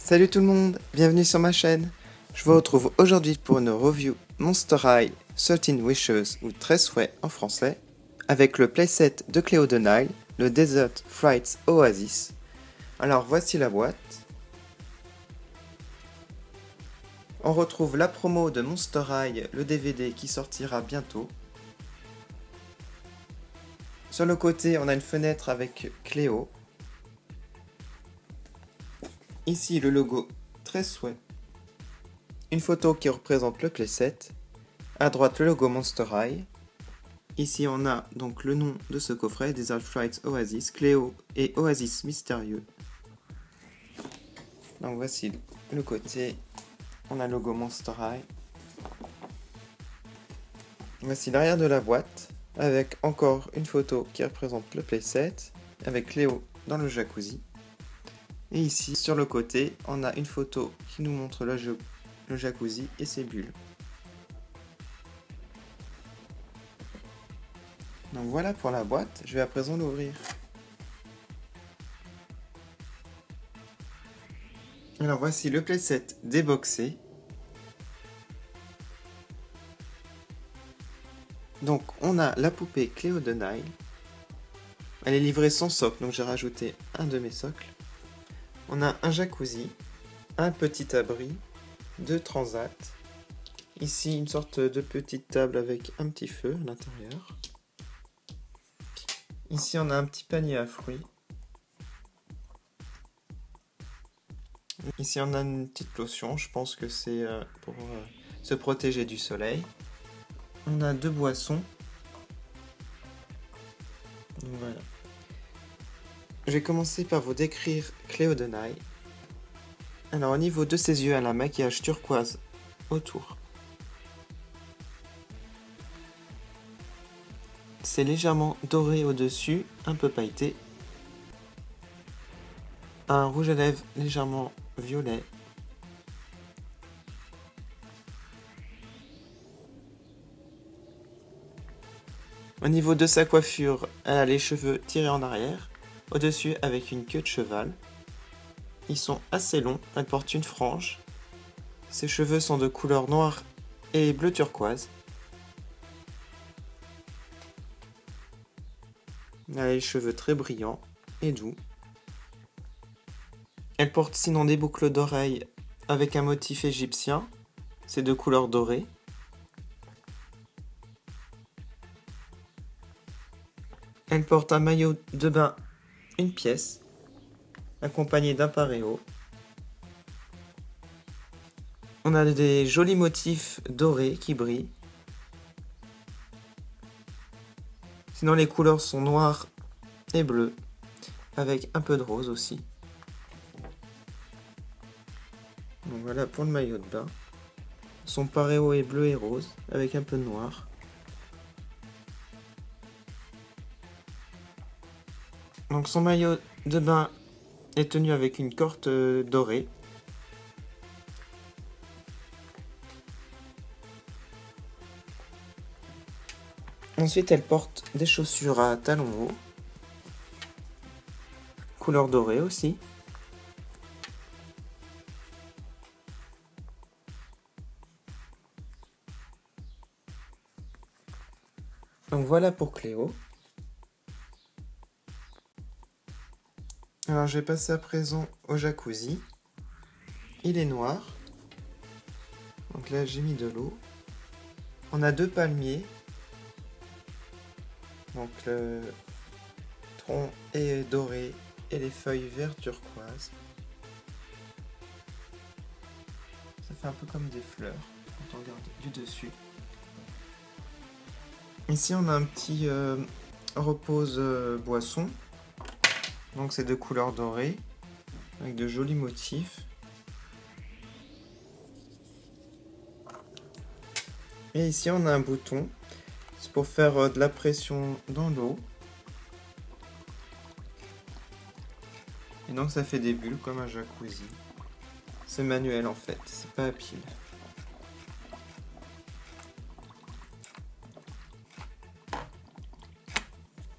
Salut tout le monde, bienvenue sur ma chaîne. Je vous retrouve aujourd'hui pour une review Monster High 13 Wishes ou 13 souhaits en français avec le playset de Cléo de Nile, le Desert Frights Oasis. Alors voici la boîte. On retrouve la promo de Monster High, le DVD qui sortira bientôt. Sur le côté, on a une fenêtre avec Cléo. Ici le logo 13 souhaits. Une photo qui représente le playset. À droite le logo Monster High. Ici on a donc le nom de ce coffret, Desert Frights Oasis, Cléo et Oasis Mystérieux. Donc voici le côté, on a le logo Monster High. Voici l'arrière de la boîte, avec encore une photo qui représente le playset, avec Cléo dans le jacuzzi. Et ici, sur le côté, on a une photo qui nous montre le jacuzzi et ses bulles. Donc voilà pour la boîte, je vais à présent l'ouvrir. Alors voici le playset déboxé. Donc on a la poupée Cléo de Nile. Elle est livrée sans socle, donc j'ai rajouté un de mes socles. On a un jacuzzi, un petit abri, deux transats. Ici une sorte de petite table avec un petit feu à l'intérieur. Ici on a un petit panier à fruits. Ici on a une petite lotion, je pense que c'est pour se protéger du soleil. On a deux boissons. Donc, voilà. Je vais commencer par vous décrire Cléo de Nile. Alors au niveau de ses yeux, elle a un maquillage turquoise autour. C'est légèrement doré au-dessus, un peu pailleté. Un rouge à lèvres légèrement violet. Au niveau de sa coiffure, elle a les cheveux tirés en arrière, au-dessus avec une queue de cheval. Ils sont assez longs, elle porte une frange. Ses cheveux sont de couleur noire et bleu turquoise. Elle a les cheveux très brillants et doux. Elle porte sinon des boucles d'oreilles avec un motif égyptien, c'est de couleur dorée. Elle porte un maillot de bain, une pièce, accompagné d'un paréo. On a des jolis motifs dorés qui brillent. Sinon les couleurs sont noires et bleues, avec un peu de rose aussi. Donc voilà pour le maillot de bain. Son paréo est bleu et rose, avec un peu de noir. Donc son maillot de bain est tenu avec une corde dorée. Ensuite, elle porte des chaussures à talons hauts, couleur dorée aussi. Donc voilà pour Cléo. Alors je vais passer à présent au jacuzzi. Il est noir. Donc là j'ai mis de l'eau. On a deux palmiers. Donc le tronc est doré et les feuilles vert turquoise. Ça fait un peu comme des fleurs quand on regarde du dessus. Ici on a un petit repose boisson. Donc c'est de couleur dorée avec de jolis motifs. Et ici on a un bouton. C'est pour faire de la pression dans l'eau. Et donc ça fait des bulles comme un jacuzzi. C'est manuel en fait, c'est pas à pile.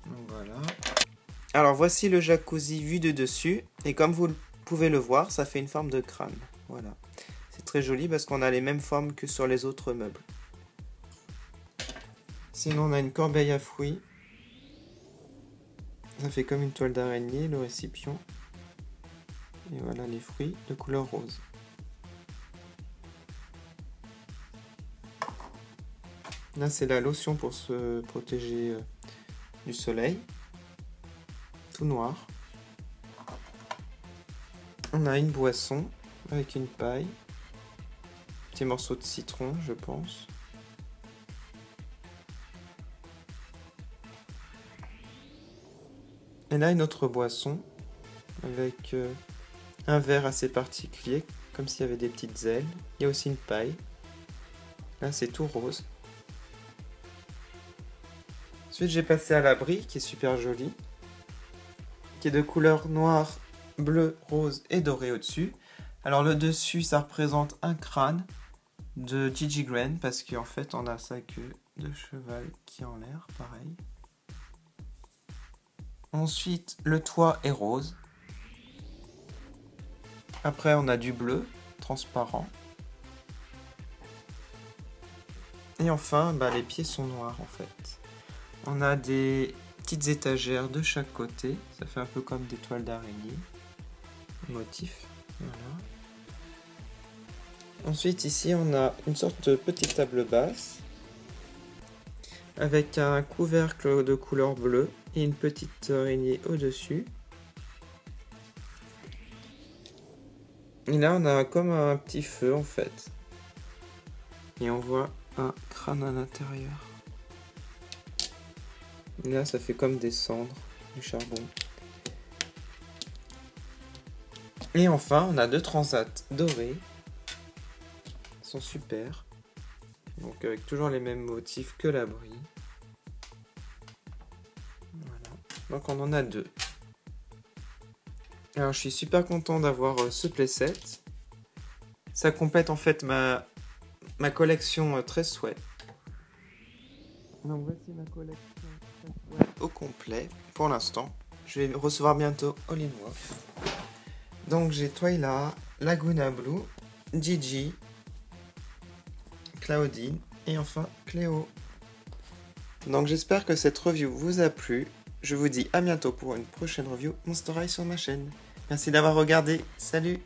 Donc voilà. Alors voici le jacuzzi vu de dessus. Et comme vous le pouvez le voir, ça fait une forme de crâne. Voilà. C'est très joli parce qu'on a les mêmes formes que sur les autres meubles. Sinon, on a une corbeille à fruits. Ça fait comme une toile d'araignée, le récipient. Et voilà les fruits de couleur rose. Là, c'est la lotion pour se protéger du soleil. Tout noir. On a une boisson avec une paille. Petit morceau de citron, je pense. Et là, une autre boisson avec un verre assez particulier, comme s'il y avait des petites ailes. Il y a aussi une paille. Là, c'est tout rose. Ensuite, j'ai passé à l'abri, qui est super joli, qui est de couleur noire, bleu, rose et doré au-dessus. Alors, le dessus, ça représente un crâne de Gigi Gren, parce qu'en fait, on a sa queue de cheval qui est en l'air, pareil. Ensuite, le toit est rose. Après, on a du bleu, transparent. Et enfin, les pieds sont noirs, en fait. On a des petites étagères de chaque côté. Ça fait un peu comme des toiles d'araignée. Motif. Voilà. Ensuite, ici, on a une sorte de petite table basse. Avec un couvercle de couleur bleue. Et une petite araignée au-dessus. Et là, on a comme un petit feu, en fait. Et on voit un crâne à l'intérieur. Là, ça fait comme des cendres, du charbon. Et enfin, on a deux transats dorés. Ils sont super. Donc, avec toujours les mêmes motifs que l'abri. Voilà. Donc, on en a deux. Alors, je suis super content d'avoir ce playset. Ça complète en fait ma collection très souhait. Donc, voici ma collection au complet pour l'instant. Je vais recevoir bientôt All-in-One. Donc j'ai Twyla, Laguna Blue, Gigi, Claudine et enfin Cléo. Donc j'espère que cette review vous a plu. Je vous dis à bientôt pour une prochaine review Monster High sur ma chaîne. Merci d'avoir regardé. Salut!